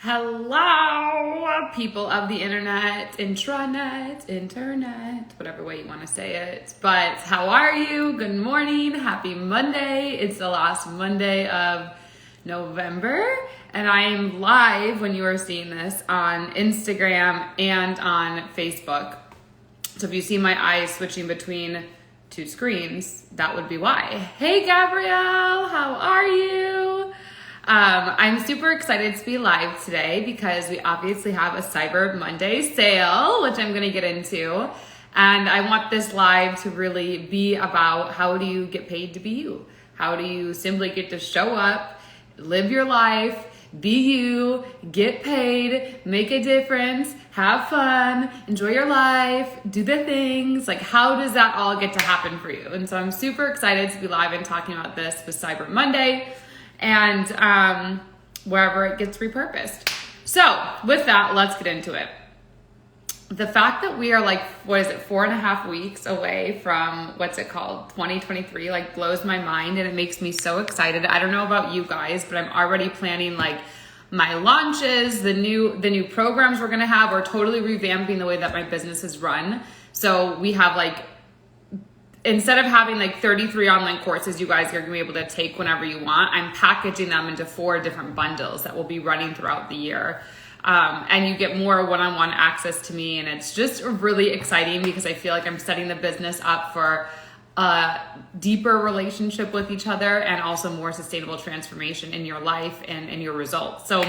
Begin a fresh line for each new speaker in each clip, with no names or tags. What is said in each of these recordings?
Hello, people of the internet, intranet, internet, whatever way you want to say it. But how are you? Good morning. Happy Monday. It's the last Monday of November, and I am live when you are seeing this on Instagram and on Facebook. So if you see my eyes switching between two screens, that would be why. Hey, Gabrielle, how are you? I'm super excited to be live today because we obviously have a Cyber Monday sale, which I'm going to get into. And I want this live to really be about how do you get paid to be you? How do you simply get to show up, live your life, be you, get paid, make a difference, have fun, enjoy your life, do the things. Like, how does that all get to happen for you? And so I'm super excited to be live and talking about this with Cyber Monday and wherever it gets repurposed. So with that, let's get into it. The fact that we are 4.5 weeks away from 2023, blows my mind, and it makes me so excited. I don't know about you guys, but I'm already planning my launches, the new programs we're gonna have. We're totally revamping the way that my business is run. So we have instead of having 33 online courses you guys are gonna be able to take whenever you want, I'm packaging them into 4 different bundles that will be running throughout the year. And you get more one-on-one access to me, and it's just really exciting because I feel like I'm setting the business up for a deeper relationship with each other and also more sustainable transformation in your life and in your results. So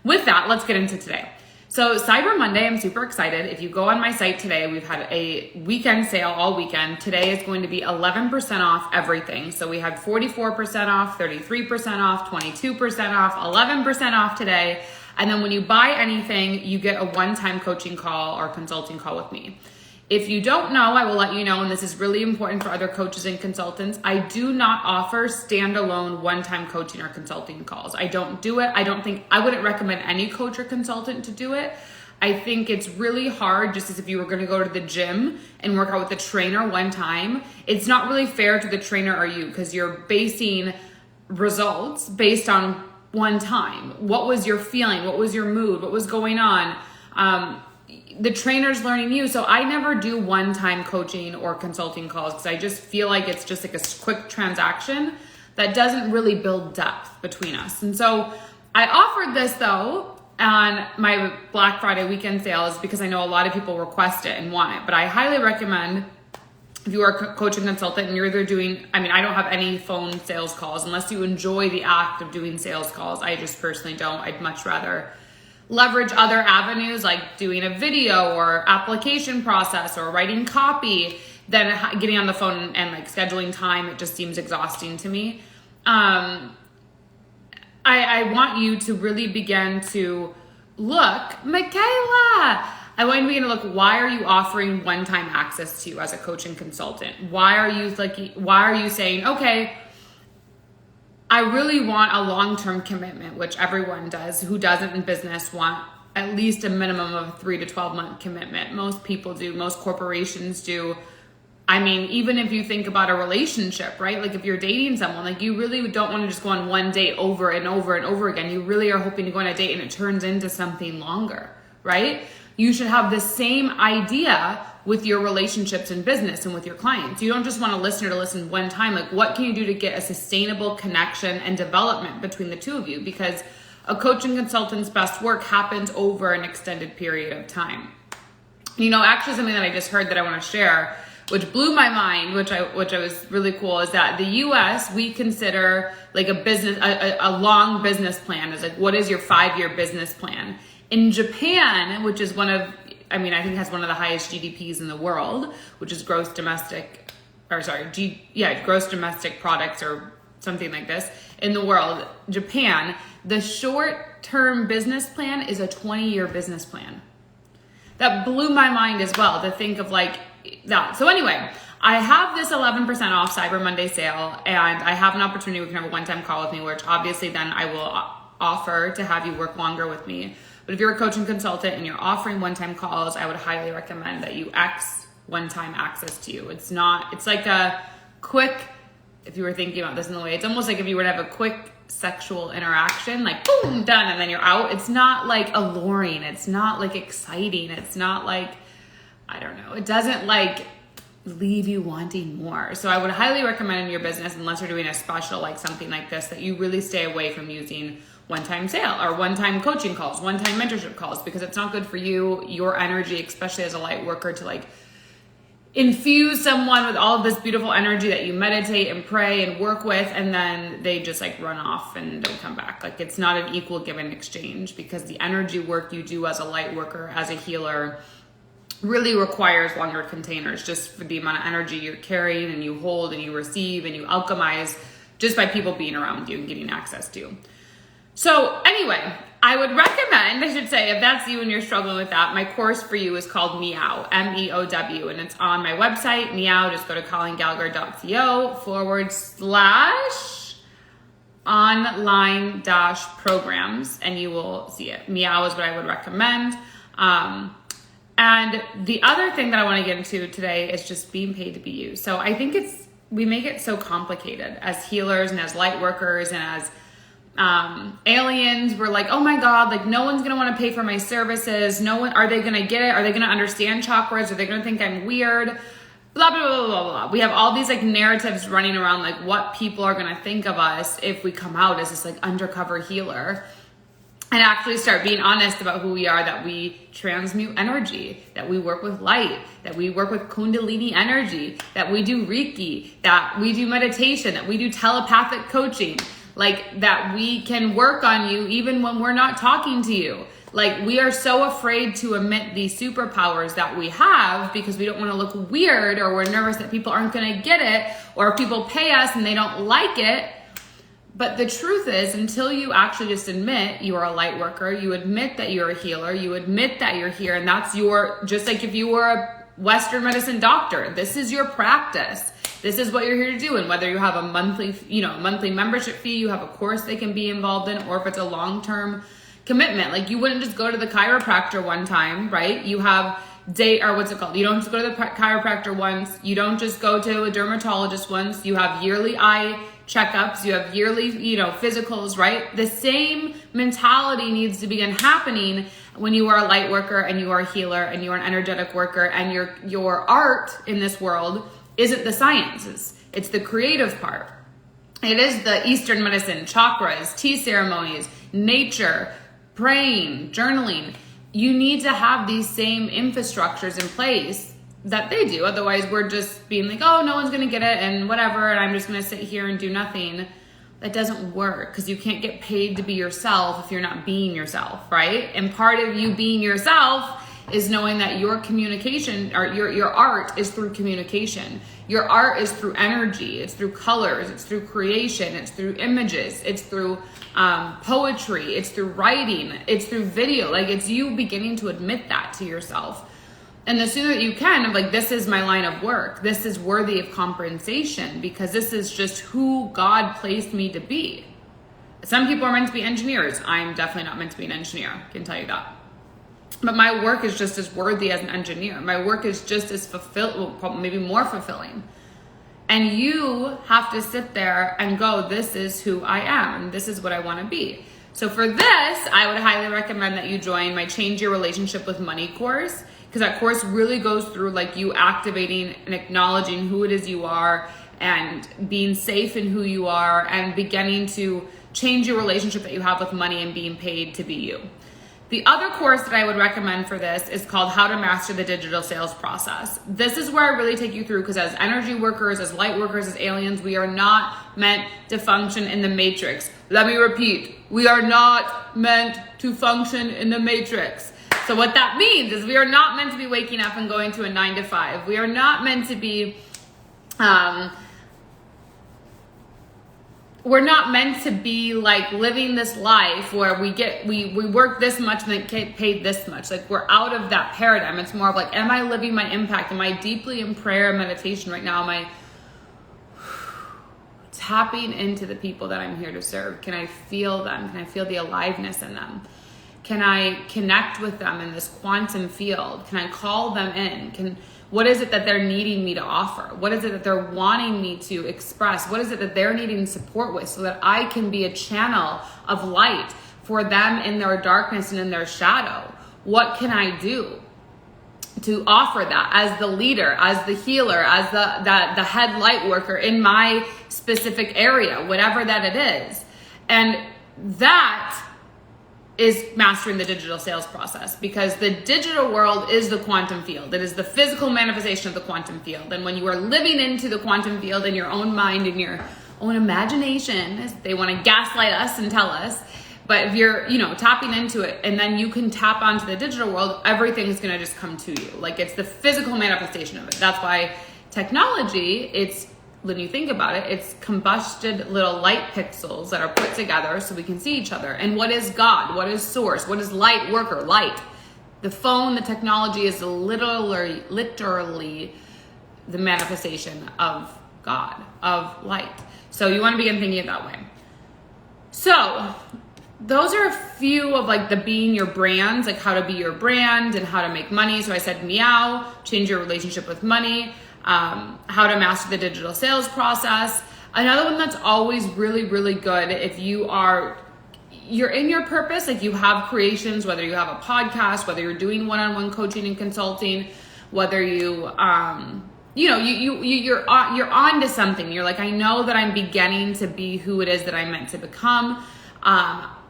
with that, let's get into today. So Cyber Monday, I'm super excited. If you go on my site today, we've had a weekend sale all weekend. Today is going to be 11% off everything. So we had 44% off, 33% off, 22% off, 11% off today. And then when you buy anything, you get a one-time coaching call or consulting call with me. If you don't know, I will let you know, and this is really important for other coaches and consultants. I do not offer standalone one-time coaching or consulting calls. I don't do it. I wouldn't recommend any coach or consultant to do it. I think it's really hard, just as if you were going to go to the gym and work out with a trainer one time. It's not really fair to the trainer or you, because you're basing results based on one time. What was your feeling? What was your mood? What was going on? The trainer's learning you. So I never do one-time coaching or consulting calls because I just feel like it's just a quick transaction that doesn't really build depth between us. And so I offered this though on my Black Friday weekend sales because I know a lot of people request it and want it. But I highly recommend, if you are a coach and consultant and you're either doing, I don't have any phone sales calls unless you enjoy the act of doing sales calls. I just personally don't. I'd much rather leverage other avenues like doing a video or application process or writing copy than getting on the phone and scheduling time. It just seems exhausting to me. I want you to really begin to look, Michaela, I want you to begin to look, why are you offering one-time access to you as a coach and consultant? Why are you saying, okay, I really want a long-term commitment, which everyone does. Who doesn't in business want at least a minimum of 3 to 12 month commitment? Most people do, most corporations do. Even if you think about a relationship, right? If you're dating someone, you really don't want to just go on one date over and over and over again. You really are hoping to go on a date and it turns into something longer, right? You should have the same idea with your relationships in business and with your clients. You don't just want a listener to listen one time. What can you do to get a sustainable connection and development between the two of you? Because a coach and consultant's best work happens over an extended period of time. Actually something that I just heard that I want to share, which blew my mind, which I was really cool, is that the US, we consider a long business plan is what is your 5-year business plan? In Japan, which is I think has one of the highest GDPs in the world, which is gross domestic products or something like this in the world. Japan, the short-term business plan is a 20-year business plan. That blew my mind as well to think of that. So anyway, I have this 11% off Cyber Monday sale, and I have an opportunity. We can have a one-time call with me, which obviously then I will offer to have you work longer with me. But if you're a coach and consultant and you're offering one-time calls, I would highly recommend that you X one-time access to you. It's like a quick, if you were thinking about this in the way, it's almost like if you were to have a quick sexual interaction, like boom, done, and then you're out. It's not like alluring. It's not like exciting. It's not like, I don't know. It doesn't like leave you wanting more. So I would highly recommend in your business, unless you're doing a special like something like this, that you really stay away from using one-time sale or one-time coaching calls, one-time mentorship calls, because it's not good for you, your energy, especially as a light worker, to like infuse someone with all of this beautiful energy that you meditate and pray and work with, and then they just like run off and don't come back. Like, it's not an equal give and exchange, because the energy work you do as a light worker, as a healer, really requires longer containers, just for the amount of energy you're carrying and you hold and you receive and you alchemize just by people being around you and getting access to. So anyway, I would recommend, I should say, if that's you and you're struggling with that, my course for you is called Meow, MEOW, and it's on my website, Meow. Just go to colleengallagher.co/online-programs, and you will see it. Meow is what I would recommend. And the other thing that I want to get into today is just being paid to be you. So I think we make it so complicated as healers and as light workers and as aliens. We're like, oh my God, like no one's going to want to pay for my services. Are they going to get it? Are they going to understand chakras? Are they going to think I'm weird? Blah, blah, blah, blah, blah. We have all these like narratives running around, like what people are going to think of us if we come out as this like undercover healer. And actually start being honest about who we are, that we transmute energy, that we work with light, that we work with Kundalini energy, that we do Reiki, that we do meditation, that we do telepathic coaching, like that we can work on you even when we're not talking to you. Like, we are so afraid to admit these superpowers that we have because we don't want to look weird, or we're nervous that people aren't going to get it, or if people pay us and they don't like it. But the truth is, until you actually just admit you are a light worker, you admit that you're a healer, you admit that you're here, and that's just like if you were a Western medicine doctor, this is your practice. This is what you're here to do. And whether you have a monthly membership fee, you have a course they can be involved in, or if it's a long-term commitment, like you wouldn't just go to the chiropractor one time, right? You have you don't just go to the chiropractor once. You don't just go to a dermatologist once. You have yearly eye checkups, you have yearly, physicals, right? The same mentality needs to begin happening when you are a light worker and you are a healer and you are an energetic worker, and your art in this world isn't the sciences, it's the creative part. It is the Eastern medicine, chakras, tea ceremonies, nature, praying, journaling. You need to have these same infrastructures in place that they do. Otherwise, we're just being like, oh, no one's going to get it and whatever, and I'm just going to sit here and do nothing. That doesn't work, because you can't get paid to be yourself if you're not being yourself, right? And part of you being yourself is knowing that your communication, or your art is through communication. Your art is through energy. It's through colors. It's through creation. It's through images. It's through poetry. It's through writing. It's through video. Like, it's you beginning to admit that to yourself. And the sooner that you can, of like, this is my line of work. This is worthy of compensation, because this is just who God placed me to be. Some people are meant to be engineers. I'm definitely not meant to be an engineer. I can tell you that. But my work is just as worthy as an engineer. My work is just as maybe more fulfilling. And you have to sit there and go, this is who I am, and this is what I want to be. So for this, I would highly recommend that you join my Change Your Relationship with Money course, because that course really goes through like you activating and acknowledging who it is you are, and being safe in who you are, and beginning to change your relationship that you have with money and being paid to be you. The other course that I would recommend for this is called How to Master the Digital Sales Process. This is where I really take you through, because as energy workers, as light workers, as aliens, we are not meant to function in the matrix. Let me repeat, we are not meant to function in the matrix. So what that means is we are not meant to be waking up and going to a 9-to-5. We are not meant to be, we're not meant to be like living this life where we work this much and then get paid this much. Like, we're out of that paradigm. It's more of like, am I living my impact? Am I deeply in prayer and meditation right now? Am I tapping into the people that I'm here to serve? Can I feel them? Can I feel the aliveness in them? Can I connect with them in this quantum field? Can I call them in? What is it that they're needing me to offer? What is it that they're wanting me to express? What is it that they're needing support with, so that I can be a channel of light for them in their darkness and in their shadow? What can I do to offer that as the leader, as the healer, as the head light worker in my specific area, whatever that it is? And that is mastering the digital sales process, because the digital world is the quantum field. It is the physical manifestation of the quantum field. And when you are living into the quantum field in your own mind, in your own imagination, as they want to gaslight us and tell us, but if you're, tapping into it, and then you can tap onto the digital world, everything is going to just come to you. Like, it's the physical manifestation of it. That's why technology, when you think about it, it's combusted little light pixels that are put together so we can see each other. And what is God? What is source? What is light worker? Light. The phone, the technology is literally the manifestation of God, of light. So you want to begin thinking it that way. So those are a few of like the being your brands, like how to be your brand and how to make money. So I said meow, change your relationship with money, how to master the digital sales process. Another one that's always really, really good if you're in your purpose, like you have creations, whether you have a podcast, whether you're doing one-on-one coaching and consulting, whether you're on to something. You're like, I know that I'm beginning to be who it is that I'm meant to become.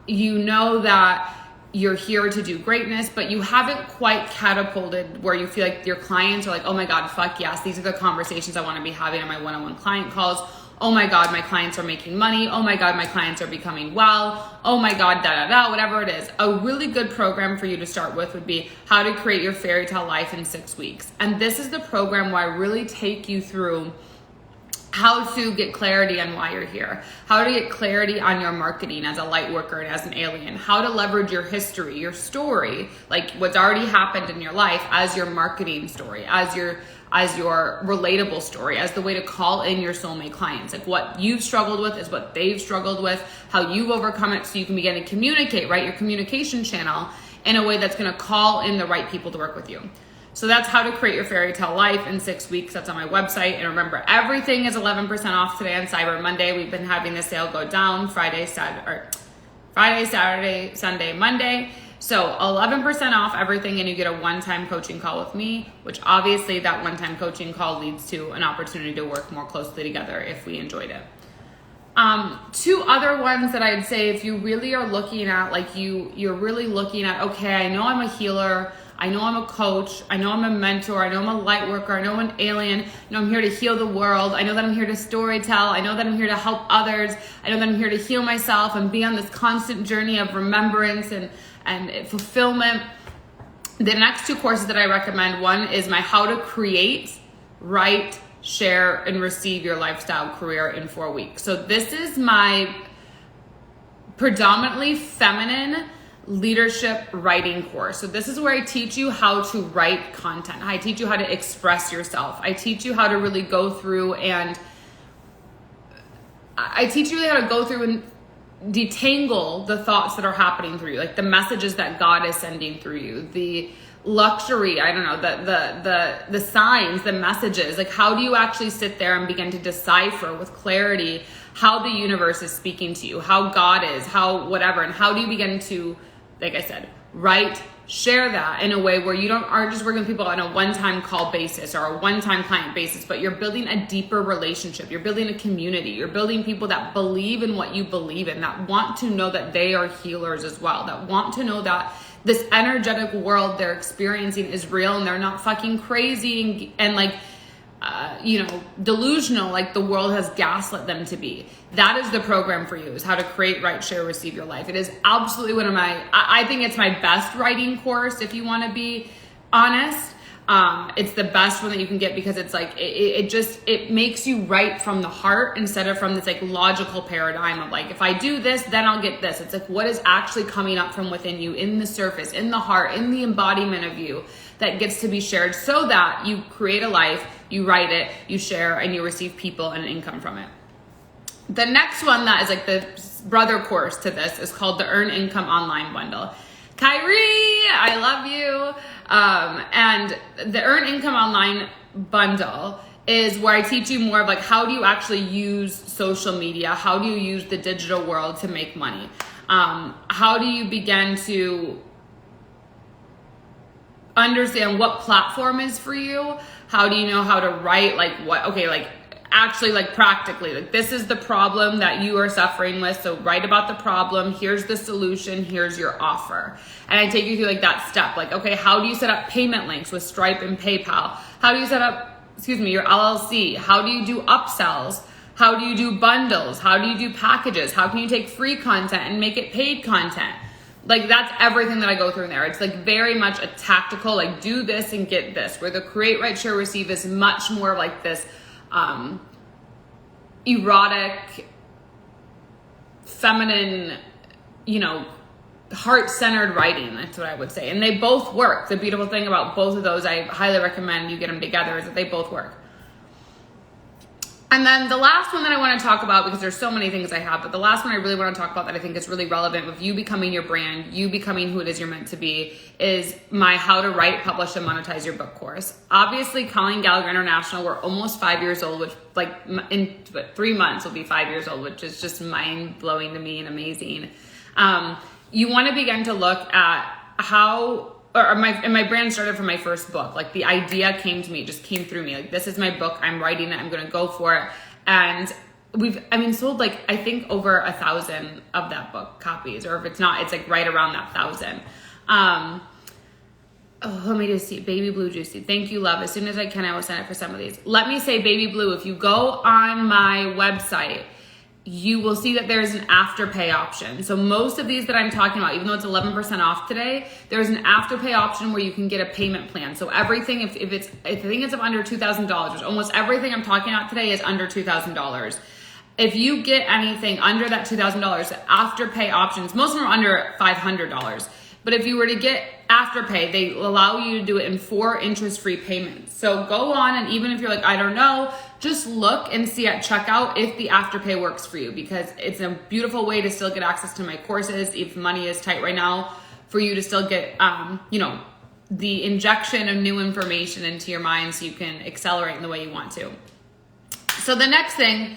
You know that you're here to do greatness, but you haven't quite catapulted where you feel like your clients are like, oh my God, fuck yes, these are the conversations I want to be having on my one-on-one client calls. Oh my God, my clients are making money. Oh my God, my clients are becoming well. Oh my God, whatever it is. A really good program for you to start with would be how to create your fairy tale life in 6 weeks. And this is the program where I really take you through how to get clarity on why you're here, how to get clarity on your marketing as a light worker and as an alien, how to leverage your history, your story, like what's already happened in your life as your marketing story, as your relatable story, as the way to call in your soulmate clients. Like what you've struggled with is what they've struggled with, how you've overcome it so you can begin to communicate, right? Your communication channel in a way that's going to call in the right people to work with you. So that's how to create your fairy tale life in 6 weeks. That's on my website. And remember, everything is 11% off today on Cyber Monday. We've been having the sale go down Friday, Saturday, Sunday, Monday. So 11% off everything, and you get a one-time coaching call with me, which obviously that one-time coaching call leads to an opportunity to work more closely together if we enjoyed it. 2 other ones that I'd say, if you really are looking at, like you're really looking at, okay, I know I'm a healer, I know I'm a coach, I know I'm a mentor, I know I'm a light worker, I know I'm an alien, I know I'm here to heal the world, I know that I'm here to storytell, I know that I'm here to help others, I know that I'm here to heal myself and be on this constant journey of remembrance and fulfillment. The next 2 courses that I recommend, one is my How to Create, Write, Share, and Receive Your Lifestyle Career in 4 weeks. So this is my predominantly feminine leadership writing course. So this is where I teach you how to write content. I teach you how to express yourself. I teach you how to really go through and detangle the thoughts that are happening through you, like the messages that God is sending through you, the luxury, the signs, the messages. Like, how do you actually sit there and begin to decipher with clarity how the universe is speaking to you, how God is, how whatever, and how do you begin to, like I said, write, share that in a way where you aren't just working with people on a one-time call basis or a one-time client basis, but you're building a deeper relationship. You're building a community. You're building people that believe in what you believe in, that want to know that they are healers as well, that want to know that this energetic world they're experiencing is real and they're not fucking crazy and like, delusional like the world has gaslit them to be. That is the program for you, is how to create, write, share, receive your life. It is absolutely one of I think it's my best writing course, if you want to be honest. It's the best one that you can get because it's like, it makes you write from the heart instead of from this like logical paradigm of like, if I do this, then I'll get this. It's like, what is actually coming up from within you, in the surface, in the heart, in the embodiment of you, that gets to be shared so that you create a life, you write it, you share, and you receive people and an income from it. The next one that is like the brother course to this is called the Earn Income Online Bundle. Kyrie, I love you. And the Earn Income Online bundle is where I teach you more of like, how do you actually use social media? How do you use the digital world to make money? How do you begin to understand what platform is for you? How do you know how to write, like what, okay, like actually like practically, like this is the problem that you are suffering with. So write about the problem. Here's the solution. Here's your offer. And I take you through like that step, like, okay, how do you set up payment links with Stripe and PayPal? How do you set up, your LLC? How do you do upsells? How do you do bundles? How do you do packages? How can you take free content and make it paid content? Like that's everything that I go through in there. It's like very much a tactical, like do this and get this, where the create, write, share, receive is much more like this erotic, feminine, heart-centered writing. That's what I would say. And they both work. The beautiful thing about both of those, I highly recommend you get them together, is that they both work. And then the last one that I want to talk about, because there's so many things I have, but the last one I really want to talk about that I think is really relevant with you becoming your brand, you becoming who it is you're meant to be, is my How to Write, Publish, and Monetize Your Book course. Obviously, Colleen Gallagher International, we're almost 5 years old, which like in 3 months will be 5 years old, which is just mind-blowing to me and amazing. You want to begin to look at how... my brand started from my first book. Like the idea came to me, it just came through me. Like, this is my book, I'm writing it, I'm going to go for it. And sold like, I think over 1,000 of that book copies, or if it's not, it's like right around that 1,000. Let me just see. Baby Blue Juicy. Thank you, love. As soon as I can, I will sign up for some of these. Let me say, Baby Blue, if you go on my website, you will see that there's an afterpay option. So most of these that I'm talking about, even though it's 11% off today, there's an afterpay option where you can get a payment plan. So everything, if I think it's under $2,000, almost everything I'm talking about today is under $2,000. If you get anything under that $2,000, the afterpay options, most of them are under $500. But if you were to get Afterpay, they allow you to do it in 4 interest-free payments. So go on, and even if you're like, I don't know, just look and see at checkout if the Afterpay works for you, because it's a beautiful way to still get access to my courses if money is tight right now, for you to still get, the injection of new information into your mind so you can accelerate in the way you want to. So the next thing,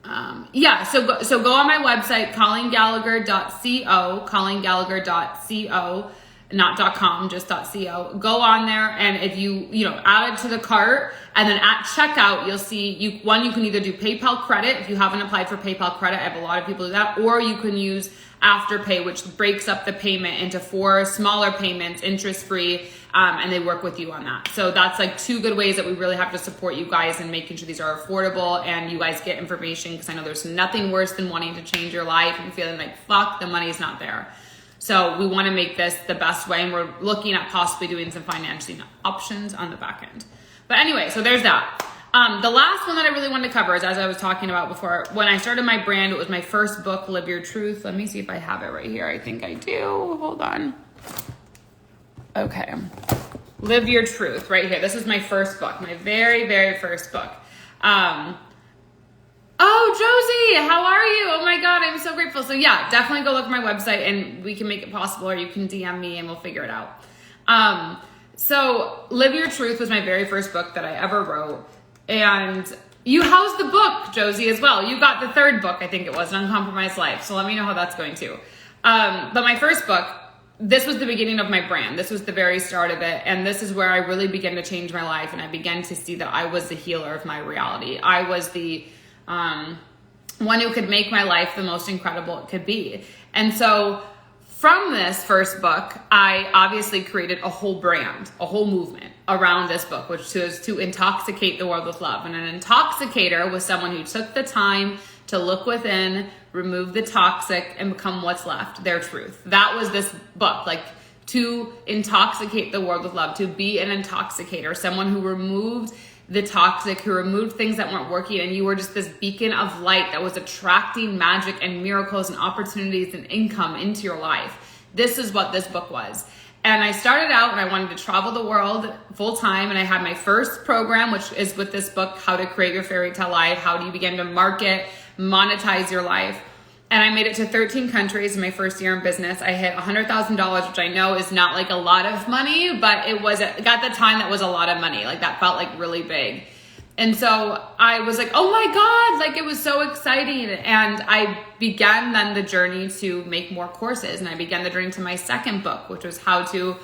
so go on my website, colleengallagher.co, colleengallagher.co, not .com, just .co. Go on there, and if you add it to the cart, and then at checkout, you'll see you can either do PayPal credit if you haven't applied for PayPal credit. I have a lot of people do that, or you can use Afterpay, which breaks up the payment into 4 smaller payments, interest-free, and they work with you on that. So that's like 2 good ways that we really have to support you guys in making sure these are affordable and you guys get information, because I know there's nothing worse than wanting to change your life and feeling like, fuck, the money's not there. So we want to make this the best way, and we're looking at possibly doing some financing options on the back end. But anyway, so there's that. The last one that I really wanted to cover is, as I was talking about before, when I started my brand, it was my first book, Live Your Truth. Let me see if I have it right here. I think I do. Hold on. Okay. Live Your Truth right here. This is my first book, my very, very first book. Oh, Josie, how are you? Oh my God, I'm so grateful. So yeah, definitely go look at my website and we can make it possible, or you can DM me and we'll figure it out. So Live Your Truth was my very first book that I ever wrote. And you housed the book, Josie, as well. You got the 3rd book, I think it was, An Uncompromised Life. So let me know how that's going too. But my first book, this was the beginning of my brand. This was the very start of it. And this is where I really began to change my life. And I began to see that I was the healer of my reality. I was the one who could make my life the most incredible it could be. And so from this first book, I obviously created a whole brand, a whole movement around this book, which was to intoxicate the world with love. And an intoxicator was someone who took the time to look within, remove the toxic, and become what's left, their truth. That was this book, like to intoxicate the world with love, to be an intoxicator, someone who removed the toxic, who removed things that weren't working, and you were just this beacon of light that was attracting magic and miracles and opportunities and income into your life. This is what this book was. And I started out and I wanted to travel the world full time, and I had my first program, which is with this book, How to Create Your Fairy Tale Life, how do you begin to market, monetize your life. And I made it to 13 countries in my first year in business. I hit $100,000, which I know is not like a lot of money, but it was, at the time, that was a lot of money. Like that felt like really big. And so I was like, oh my God, like it was so exciting. And I began then the journey to make more courses. And I began the journey to my second book, which was how to,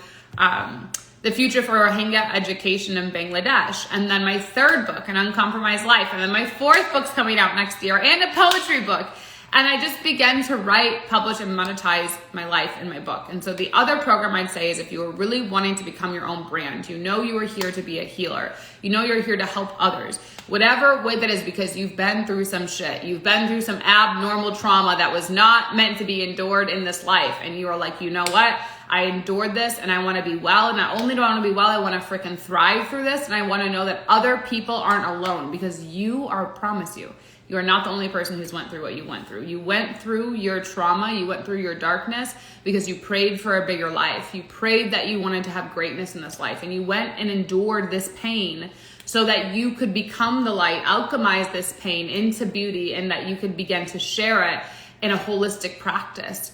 the future for Rohingya education in Bangladesh. And then my third book, An Uncompromised Life. And then my fourth book's coming out next year, and a poetry book. And I just began to write, publish, and monetize my life in my book. And so the other program I'd say is if you are really wanting to become your own brand, you know you are here to be a healer. You know you're here to help others. Whatever way that is, because you've been through some shit. You've been through some abnormal trauma that was not meant to be endured in this life. And you are like, you know what? I endured this and I want to be well. Not only do I want to be well, I want to freaking thrive through this. And I want to know that other people aren't alone, because you are, I promise you, you are not the only person who's went through what you went through. You went through your trauma, you went through your darkness because you prayed for a bigger life. You prayed that you wanted to have greatness in this life, and you went and endured this pain so that you could become the light, alchemize this pain into beauty, and that you could begin to share it in a holistic practice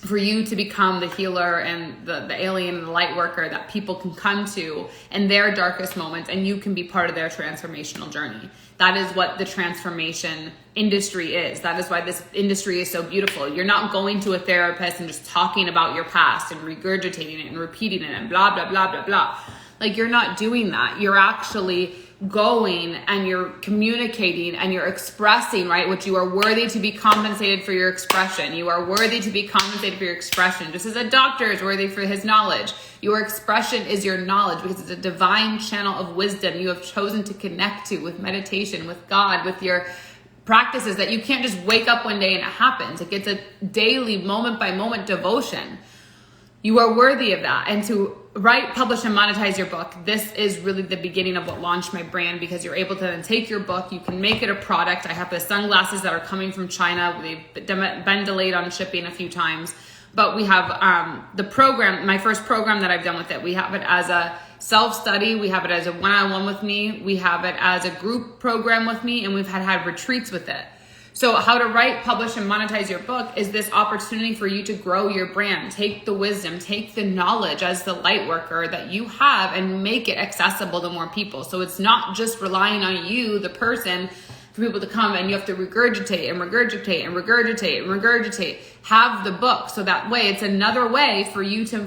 for you to become the healer and the alien and the light worker that people can come to in their darkest moments, and you can be part of their transformational journey. That is what the transformation industry is. That is why this industry is so beautiful. You're not going to a therapist and just talking about your past and regurgitating it and repeating it and blah, blah, blah, blah, blah. Like, you're not doing that. You're actually going and you're communicating and you're expressing, right? Which you are worthy to be compensated for your expression. You are worthy to be compensated for your expression. Just as a doctor is worthy for his knowledge, your expression is your knowledge, because it's a divine channel of wisdom you have chosen to connect to with meditation, with God, with your practices, that you can't just wake up one day and it happens. Like, it's a daily, moment by moment devotion. You are worthy of that. And to write, publish, and monetize your book, this is really the beginning of what launched my brand, because you're able to then take your book, you can make it a product. I have the sunglasses that are coming from China. They've been delayed on shipping a few times, but we have the program, my first program that I've done with it. We have it as a self-study. We have it as a one-on-one with me. We have it as a group program with me, and we've had retreats with it. So how to write, publish, and monetize your book is this opportunity for you to grow your brand. Take the wisdom, take the knowledge as the light worker that you have, and make it accessible to more people. So it's not just relying on you, the person, for people to come, and you have to regurgitate and regurgitate and regurgitate and regurgitate. Have the book, so that way it's another way for you to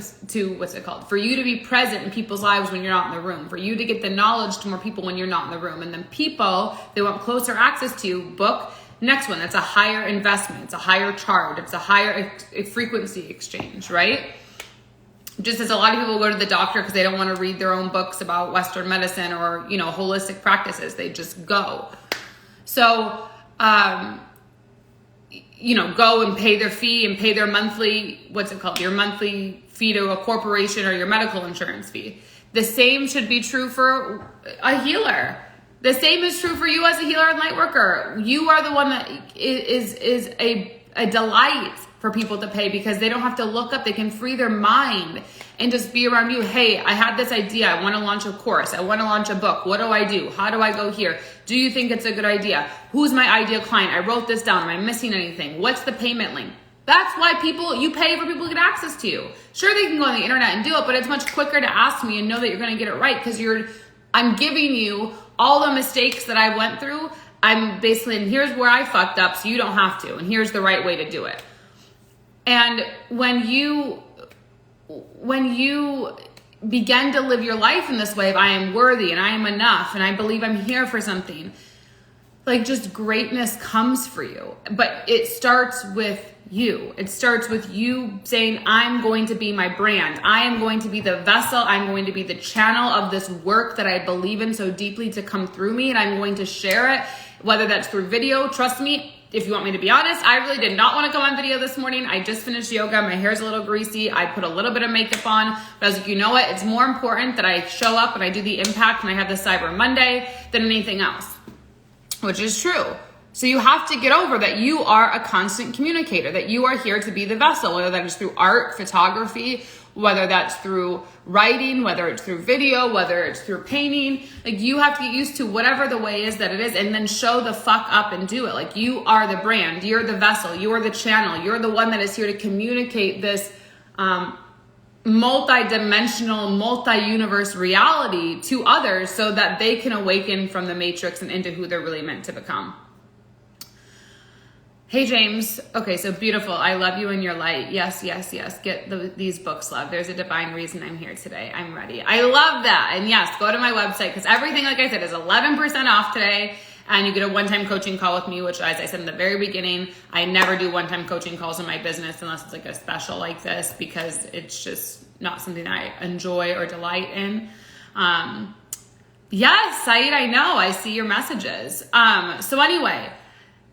what's it called? For you to be present in people's lives when you're not in the room. For you to get the knowledge to more people when you're not in the room. And then people, they want closer access to you, book. Next one, that's a higher investment. It's a higher charge. It's a higher frequency exchange, right? Just as a lot of people go to the doctor because they don't want to read their own books about Western medicine or, holistic practices. They just go. So, go and pay their fee and pay their monthly, your monthly fee to a corporation, or your medical insurance fee. The same should be true for a healer. The same is true for you as a healer and light worker. You are the one that is a delight for people to pay, because they don't have to look up. They can free their mind and just be around you. Hey, I had this idea. I want to launch a course. I want to launch a book. What do I do? How do I go here? Do you think it's a good idea? Who's my ideal client? I wrote this down. Am I missing anything? What's the payment link? That's why you pay for people to get access to you. Sure, they can go on the internet and do it, but it's much quicker to ask me and know that you're going to get it right, because I'm giving you all the mistakes that I went through. I'm basically, and here's where I fucked up, so you don't have to, and here's the right way to do it. And when you begin to live your life in this way of I am worthy and I am enough and I believe I'm here for something, like, just greatness comes for you. But it starts with you. It starts with you saying, I'm going to be my brand. I am going to be the vessel. I'm going to be the channel of this work that I believe in so deeply to come through me. And I'm going to share it, whether that's through video. Trust me, if you want me to be honest, I really did not want to come on video this morning. I just finished yoga. My hair's a little greasy. I put a little bit of makeup on. But I was like, you know what? It's more important that I show up and I do the impact and I have the Cyber Monday than anything else, which is true. So you have to get over that you are a constant communicator, that you are here to be the vessel, whether that is through art, photography, whether that's through writing, whether it's through video, whether it's through painting. Like, you have to get used to whatever the way is that it is, and then show the fuck up and do it. Like, you are the brand, you're the vessel, you're the channel, you're the one that is here to communicate this multi-dimensional, multi-universe reality to others so that they can awaken from the matrix and into who they're really meant to become. Hey, James. Okay, so beautiful. I love you in your light. Yes, yes, yes. Get these books, love. There's a divine reason I'm here today. I'm ready. I love that. And yes, go to my website because everything, like I said, is 11% off today. And you get a one-time coaching call with me, which, as I said in the very beginning, I never do one-time coaching calls in my business unless it's like a special like this, because it's just not something I enjoy or delight in. Yes, Saeed, I know. I see your messages. So anyway,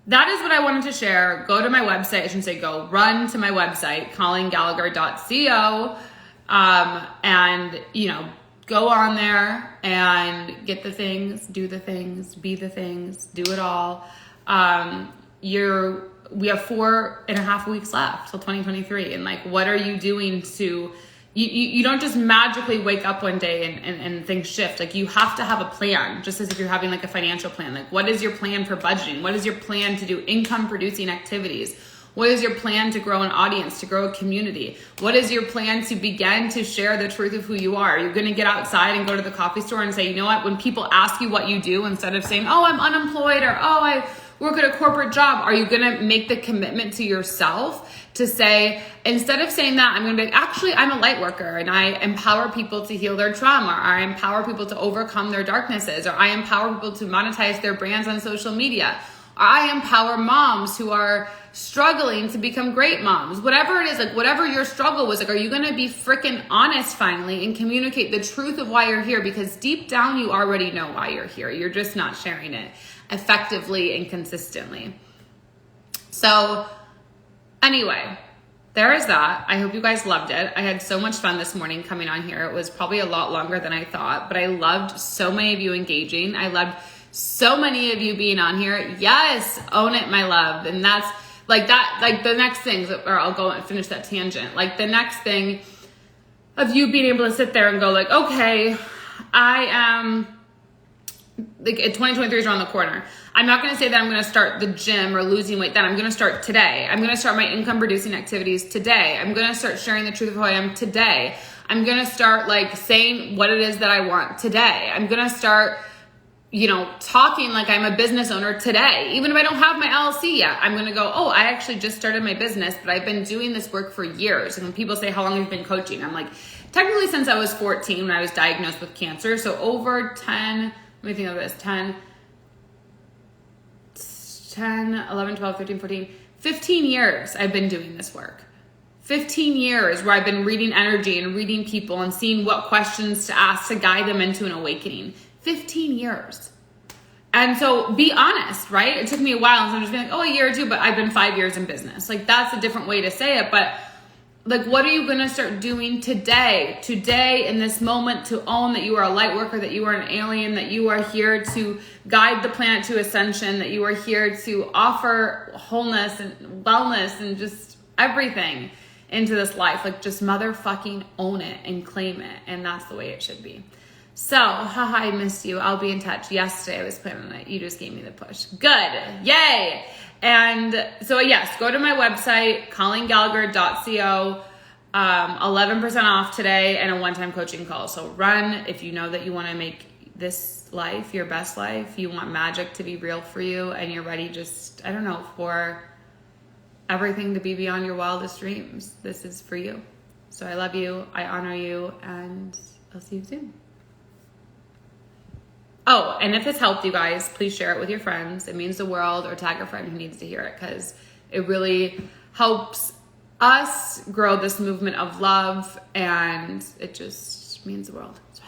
that is what I wanted to share. Go to my website. I shouldn't say go. Run to my website, colleengallagher.co, and, go on there and get the things, do the things, be the things, do it all. We have 4.5 weeks left till 2023. And like, what are you doing to, you don't just magically wake up one day and things shift. Like, you have to have a plan, just as if you're having like a financial plan. Like, what is your plan for budgeting? What is your plan to do income producing activities? What is your plan to grow an audience, to grow a community? What is your plan to begin to share the truth of who you are? You're going to get outside and go to the coffee store and say, you know what? When people ask you what you do, instead of saying, oh, I'm unemployed, or oh, I work at a corporate job, are you going to make the commitment to yourself to say, instead of saying that, I'm going to be, actually, I'm a light worker and I empower people to heal their trauma, or I empower people to overcome their darknesses, or I empower people to monetize their brands on social media. I empower moms who are struggling to become great moms. Whatever it is, like whatever your struggle was, like, are you going to be freaking honest finally and communicate the truth of why you're here? Because deep down, you already know why you're here. You're just not sharing it effectively and consistently. So anyway, there is that. I hope you guys loved it. I had so much fun this morning coming on here. It was probably a lot longer than I thought, but I loved so many of you engaging. I loved so many of you being on here. Yes, own it, my love. And that's like that, like the next thing, or I'll go and finish that tangent. Like the next thing of you being able to sit there and go like, okay, I am, like 2023 is around the corner. I'm not going to say that I'm going to start the gym or losing weight then. I'm going to start today. I'm going to start my income producing activities today. I'm going to start sharing the truth of who I am today. I'm going to start like saying what it is that I want today. I'm going to start, talking like I'm a business owner today. Even if I don't have my LLC yet, I'm going to go, oh, I actually just started my business, but I've been doing this work for years. And when people say, how long have you been coaching? I'm like, technically since I was 14 when I was diagnosed with cancer. So over 10, let me think of this, 11, 12, 13, 14, 15 years I've been doing this work. 15 years where I've been reading energy and reading people and seeing what questions to ask to guide them into an awakening. 15 years. And so be honest, right? It took me a while. And so I'm just being like, oh, a year or two, but I've been 5 years in business. Like that's a different way to say it. But like, what are you going to start doing today in this moment to own that you are a light worker, that you are an alien, that you are here to guide the planet to ascension, that you are here to offer wholeness and wellness and just everything into this life? Like just motherfucking own it and claim it. And that's the way it should be. So, haha, I missed you. I'll be in touch. Yesterday I was planning on it. You just gave me the push. Good. Yay. And so yes, go to my website, colleengallagher.co, 11% off today and a one-time coaching call. So run if you know that you want to make this life your best life. You want magic to be real for you and you're ready just, for everything to be beyond your wildest dreams. This is for you. So I love you. I honor you and I'll see you soon. Oh, and if this helped you guys, please share it with your friends. It means the world, or tag a friend who needs to hear it because it really helps us grow this movement of love and it just means the world. So